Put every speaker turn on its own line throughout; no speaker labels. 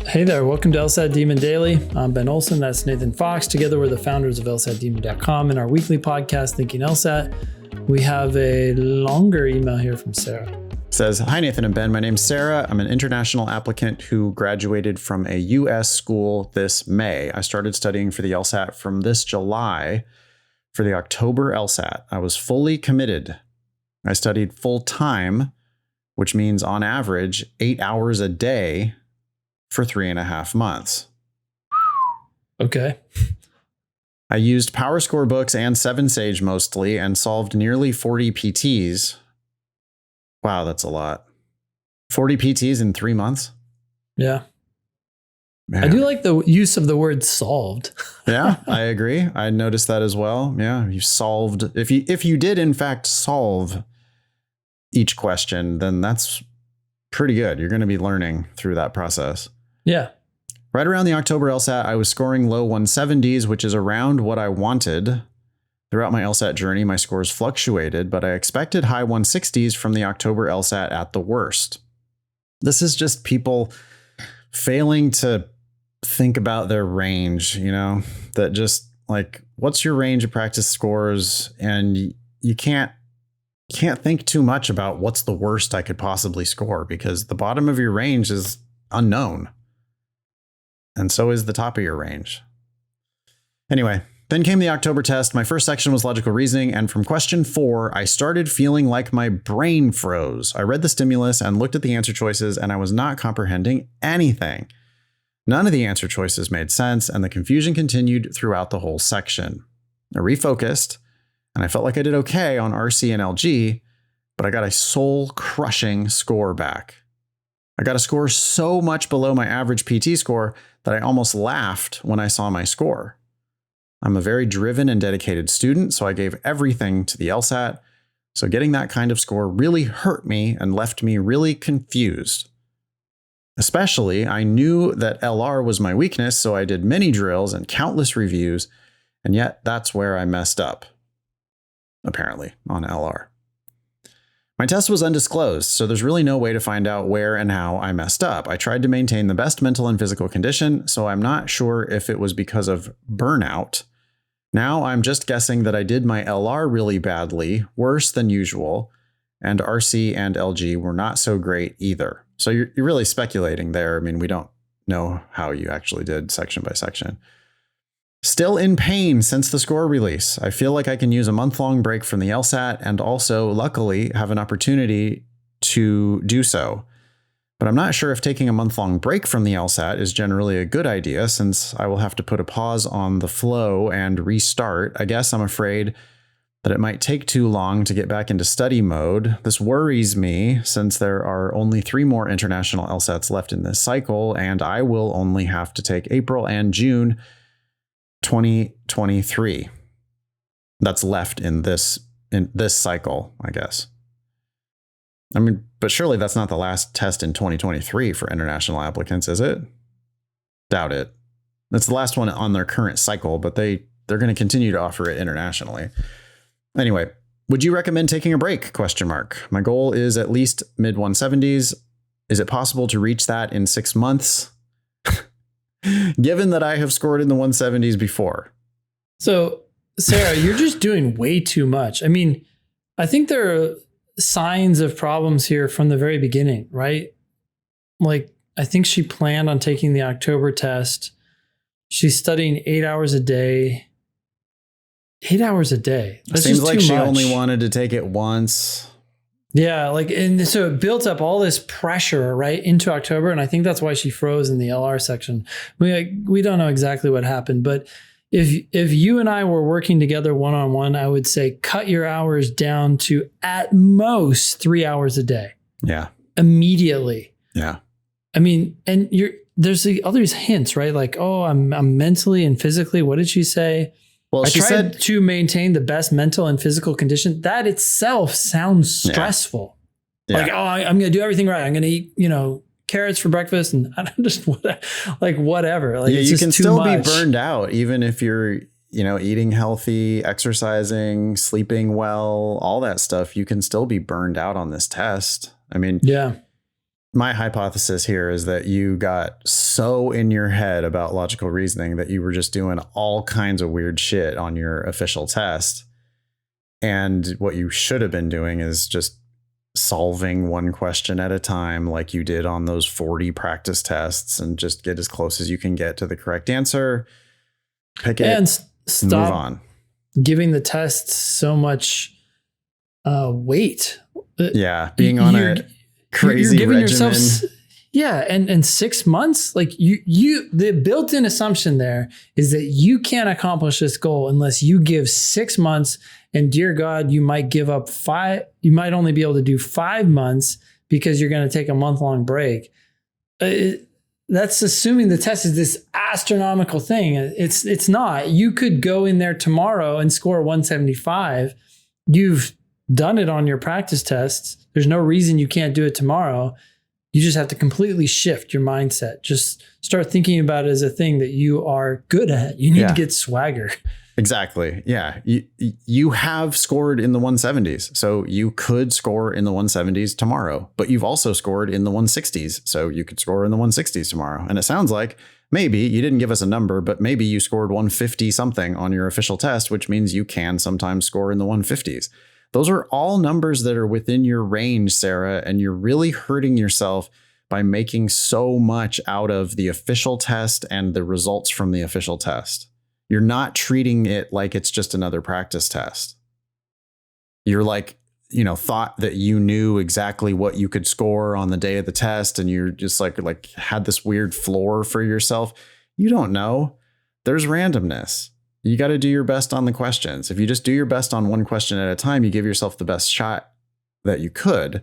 Hey there, welcome to LSAT Demon Daily. I'm Ben Olson, that's Nathan Fox. Together we're the founders of LSATdemon.com and our weekly podcast, Thinking LSAT. We have a longer email here from Sarah.
It says, hi Nathan and Ben, my name's Sarah. I'm an international applicant who graduated from a U.S. school this May. I started studying for the LSAT from this July for the October LSAT. I was fully committed. I studied full time, which means on average 8 hours a day for 3.5 months.
Okay.
I used PowerScore books and 7Sage mostly and solved nearly 40 PTs. Wow, that's a lot. 40 PTs in 3 months?
Yeah.
Man.
I do like the use of the word solved.
Yeah, I agree. I noticed that as well. Yeah, you solved. If you did in fact solve each question, then that's pretty good. You're going to be learning through that process.
Yeah.
Right around the October LSAT, I was scoring low 170s, which is around what I wanted. Throughout my LSAT journey, my scores fluctuated, but I expected high 160s from the October LSAT at the worst. This is just people failing to think about their range, that just like, what's your range of practice scores? And you can't think too much about what's the worst I could possibly score, because the bottom of your range is unknown. And so is the top of your range. Anyway, then came the October test. My first section was logical reasoning, and from question 4, I started feeling like my brain froze. I read the stimulus and looked at the answer choices, and I was not comprehending anything. None of the answer choices made sense, and the confusion continued throughout the whole section. I refocused, and I felt like I did okay on RC and LG, but I got a soul-crushing score back. I got a score so much below my average PT score that I almost laughed when I saw my score. I'm a very driven and dedicated student, so I gave everything to the LSAT. So getting that kind of score really hurt me and left me really confused. Especially, I knew that LR was my weakness, so I did many drills and countless reviews, and yet that's where I messed up. Apparently, on LR. My test was undisclosed, so there's really no way to find out where and how I messed up. I tried to maintain the best mental and physical condition, so I'm not sure if it was because of burnout. Now I'm just guessing that I did my LR really badly, worse than usual, and RC and LG were not so great either. So you're really speculating there. I mean, we don't know how you actually did section by section. Still in pain since the score release. I feel like I can use a month-long break from the LSAT and also, luckily, have an opportunity to do so. But I'm not sure if taking a month-long break from the LSAT is generally a good idea, since I will have to put a pause on the flow and restart. I guess I'm afraid that it might take too long to get back into study mode. This worries me since there are only 3 more international LSATs left in this cycle, and I will only have to take April and June 2023. That's left in this cycle, I guess. I mean, but surely that's not the last test in 2023 for international applicants, is it? Doubt it. That's the last one on their current cycle, but they're going to continue to offer it internationally. Anyway, would you recommend taking a break? ? My goal is at least mid 170s. Is it possible to reach that in 6 months? Given that I have scored in the 170s before.
So, Sarah, you're just doing way too much. I mean, I think there are signs of problems here from the very beginning, right? Like, I think she planned on taking the October test. She's studying 8 hours a day. 8 hours a day. That's
Seems
just
like
too
she
much.
only wanted to take it once.
Yeah, and so it built up all this pressure right into October, and I think that's why she froze in the LR section. We don't know exactly what happened, but if you and I were working together one-on-one, I would say cut your hours down to at most 3 hours a day.
Yeah.
Immediately.
Yeah.
I mean, and there's all these hints, right? Like, oh, I'm mentally and physically. What did she say?
Well,
I
she
tried
said
to maintain the best mental and physical condition. That itself sounds stressful.
Yeah.
Like, oh, I'm going to do everything right. I'm going to eat, carrots for breakfast, and I don't just whatever. Like,
yeah,
it's
you
just
can
too
still
much.
be burned out, even if you're, eating healthy, exercising, sleeping well, all that stuff. You can still be burned out on this test. I mean,
Yeah.
my hypothesis here is that you got so in your head about logical reasoning that you were just doing all kinds of weird shit on your official test. And what you should have been doing is just solving one question at a time, like you did on those 40 practice tests, and just get as close as you can get to the correct answer, pick it,
and
move on.
Giving the test so much weight.
Yeah, being on a crazy
you're giving
regimen.
yourself, yeah, and 6 months, like you the built-in assumption there is that you can't accomplish this goal unless you give 6 months. And dear God, you might give up 5. You might only be able to do 5 months because you're going to take a month-long break. That's assuming the test is this astronomical thing. It's not. You could go in there tomorrow and score 175. You've done it on your practice tests. There's no reason you can't do it tomorrow. You just have to completely shift your mindset. Just start thinking about it as a thing that you are good at. You need to get swagger.
Exactly. Yeah. You have scored in the 170s. So you could score in the 170s tomorrow, but you've also scored in the 160s. So you could score in the 160s tomorrow. And it sounds like maybe you didn't give us a number, but maybe you scored 150 something on your official test, which means you can sometimes score in the 150s. Those are all numbers that are within your range, Sarah, and you're really hurting yourself by making so much out of the official test and the results from the official test. You're not treating it like it's just another practice test. You're like, thought that you knew exactly what you could score on the day of the test. And you're just like had this weird floor for yourself. You don't know. There's randomness. You got to do your best on the questions. If you just do your best on one question at a time, you give yourself the best shot that you could.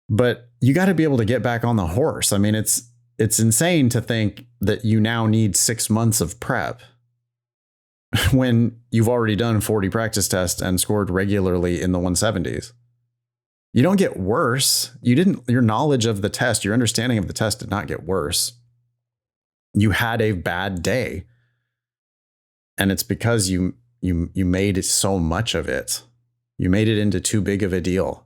But you got to be able to get back on the horse. I mean, it's insane to think that you now need 6 months of prep when you've already done 40 practice tests and scored regularly in the 170s. You don't get worse. Your knowledge of the test, your understanding of the test did not get worse. You had a bad day. And it's because you made so much of it. You made it into too big of a deal.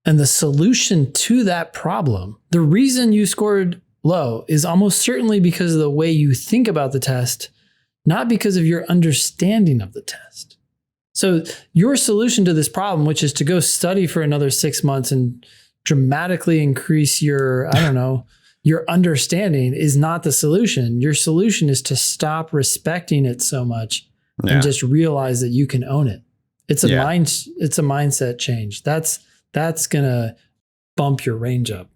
And the solution to that problem, the reason you scored low, is almost certainly because of the way you think about the test, not because of your understanding of the test. So your solution to this problem, which is to go study for another 6 months and dramatically increase your understanding, is not the solution. Your solution is to stop respecting it so much and just realize that you can own it. It's a mindset change. That's going to bump your range up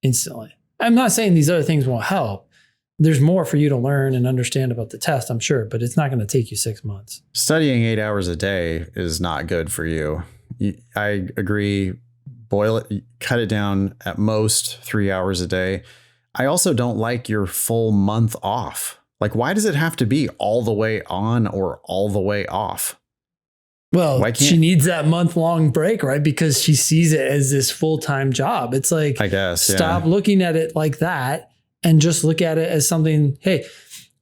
instantly. I'm not saying these other things won't help. There's more for you to learn and understand about the test, I'm sure, but it's not going to take you 6 months.
Studying 8 hours a day is not good for you. I agree. Boil it, cut it down at most 3 hours a day. I also don't like your full month off. Like, why does it have to be all the way on or all the way off?
Well, she needs that month-long break, right? Because she sees it as this full-time job. It's like, I guess, stop looking at it like that and just look at it as something. Hey,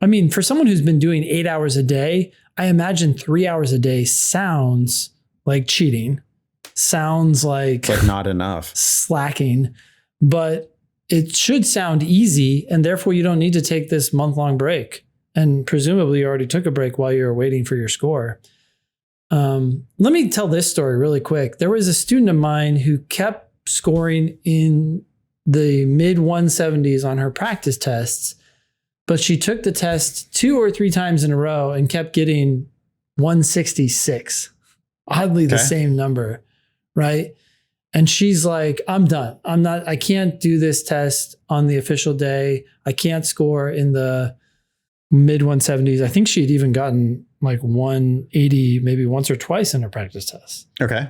I mean, for someone who's been doing 8 hours a day, I imagine 3 hours a day sounds like cheating, sounds like
not enough,
slacking, but it should sound easy. And therefore you don't need to take this month-long break. And presumably you already took a break while you were waiting for your score. Let me tell this story really quick. There was a student of mine who kept scoring in the mid 170s on her practice tests, but she took the test 2 or 3 times in a row and kept getting 166, oddly the same number, right? And she's like, I'm done. I can't do this test on the official day. I can't score in the mid 170s. I think she'd even gotten like 180, maybe once or twice in her practice tests.
Okay.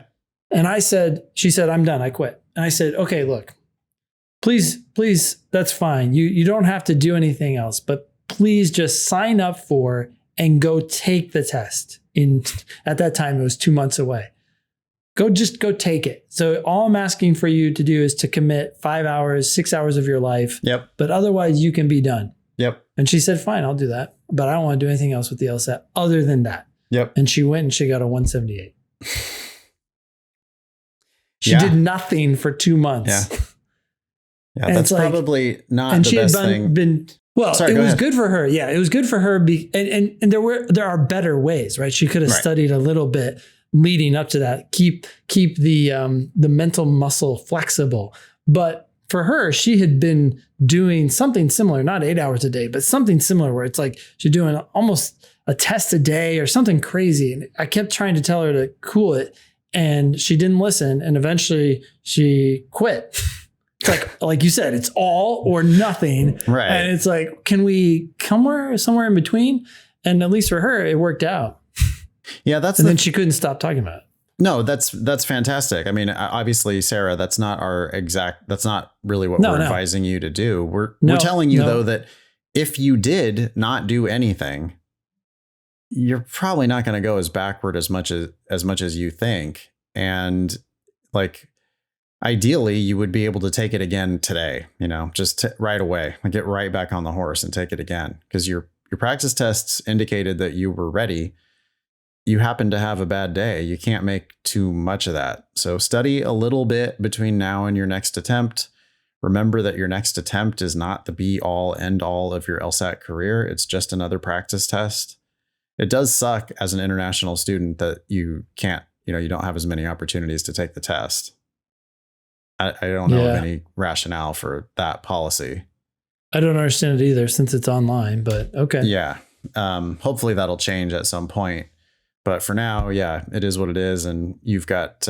And she said, I'm done. I quit. And I said, okay, look, please, that's fine. You don't have to do anything else, but please just sign up for and go take the test. At that time, it was 2 months away. Go take it. So all I'm asking for you to do is to commit 5 hours, 6 hours of your life.
Yep.
But otherwise you can be done.
Yep.
And she said, fine, I'll do that. But I don't want to do anything else with the LSAT other than that.
Yep.
And she went and she got a 178. She did nothing for 2 months.
Yeah,
And
that's
it's like,
probably not
and
the
she had
best thing.
Well,
Sorry,
it
go
was
ahead.
good for her. Yeah, it was good for her. And there are better ways, right? She could have
Right.
studied a little bit leading up to that. Keep the mental muscle flexible. But for her, she had been doing something similar, not 8 hours a day, but something similar where it's like she's doing almost a test a day or something crazy. And I kept trying to tell her to cool it, and she didn't listen. And eventually she quit. It's like you said, it's all or nothing.
Right.
And it's like, can we come somewhere in between? And at least for her, it worked out.
Yeah, that's
And then she couldn't stop talking about it.
No, that's fantastic. I mean, obviously, Sarah, that's not really what we're advising you to do. We're telling you though that if you did not do anything, you're probably not going to go as backward as much as you think. And like, ideally, you would be able to take it again today, just right away, like get right back on the horse and take it again. Because your practice tests indicated that you were ready. You happen to have a bad day. You can't make too much of that. So study a little bit between now and your next attempt. Remember that your next attempt is not the be all end all of your LSAT career. It's just another practice test. It does suck as an international student that you can't, you don't have as many opportunities to take the test. I don't know of any rationale for that policy.
I don't understand it either since it's online, but okay.
Yeah. Hopefully that'll change at some point. But for now, yeah, it is what it is. And you've got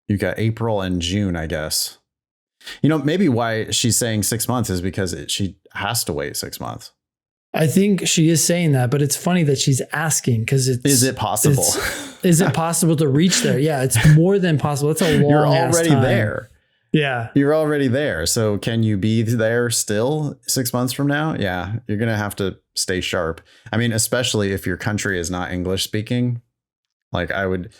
April and June, I guess. Maybe why she's saying 6 months is because she has to wait 6 months.
I think she is saying that, but it's funny that she's asking because
is it possible?
Is it possible to reach there? Yeah, it's more than possible. It's a long
You're already
time.
there.
Yeah.
You're already there. So can you be there still 6 months from now? Yeah, you're going to have to stay sharp. I mean, especially if your country is not English speaking, like I would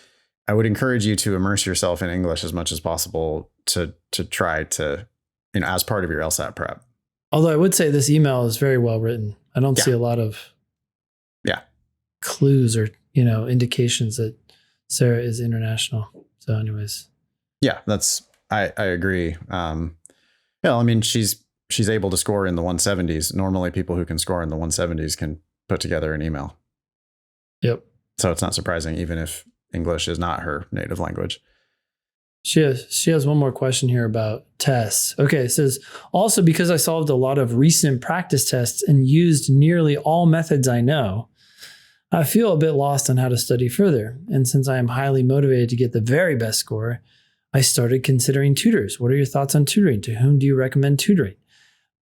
encourage you to immerse yourself in English as much as possible to try to, as part of your LSAT prep.
Although I would say this email is very well written. I don't see a lot of clues or, indications that Sarah is international. So anyways.
Yeah, I agree. I mean, she's able to score in the 170s. Normally people who can score in the 170s can put together an email.
Yep.
So it's not surprising, even if English is not her native language.
She has one more question here about tests. Okay, it says, also because I solved a lot of recent practice tests and used nearly all methods I know, I feel a bit lost on how to study further. And since I am highly motivated to get the very best score, I started considering tutors. What are your thoughts on tutoring? To whom do you recommend tutoring?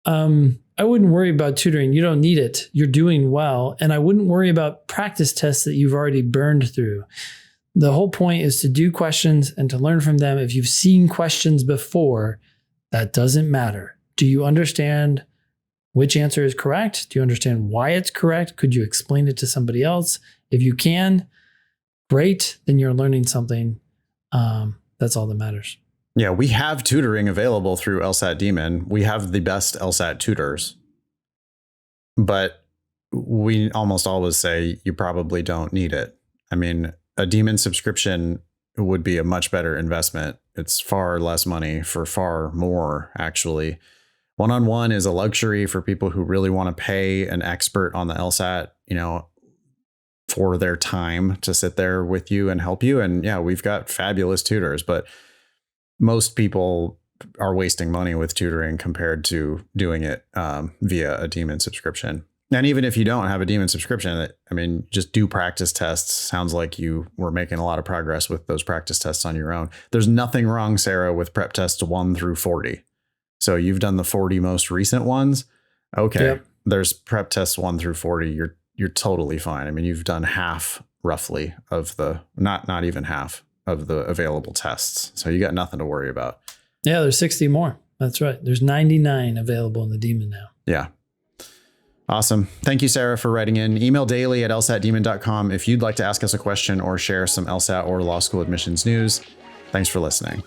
I wouldn't worry about tutoring. You don't need it. You're doing well. And I wouldn't worry about practice tests that you've already burned through. The whole point is to do questions and to learn from them. If you've seen questions before, that doesn't matter. Do you understand which answer is correct? Do you understand why it's correct? Could you explain it to somebody else? If you can, great, then you're learning something. That's all that matters.
Yeah, we have tutoring available through LSAT Demon. We have the best LSAT tutors. But we almost always say you probably don't need it. I mean, a Demon subscription would be a much better investment. It's far less money for far more, actually. One-on-one is a luxury for people who really want to pay an expert on the LSAT, for their time to sit there with you and help you. And yeah, we've got fabulous tutors, but most people are wasting money with tutoring compared to doing it via a Demon subscription. And even if you don't have a Demon subscription, just do practice tests. Sounds like you were making a lot of progress with those practice tests on your own. There's nothing wrong, Sarah, with prep tests 1 through 40. So you've done the 40 most recent ones. Okay. Yep. There's prep tests 1 through 40. You're totally fine. I mean, you've done half roughly of the, not even half of the available tests. So you got nothing to worry about.
Yeah, there's 60 more. That's right. There's 99 available in the Demon now.
Yeah. Awesome. Thank you, Sarah, for writing in. Email daily@lsatdemon.com if you'd like to ask us a question or share some LSAT or law school admissions news. Thanks for listening.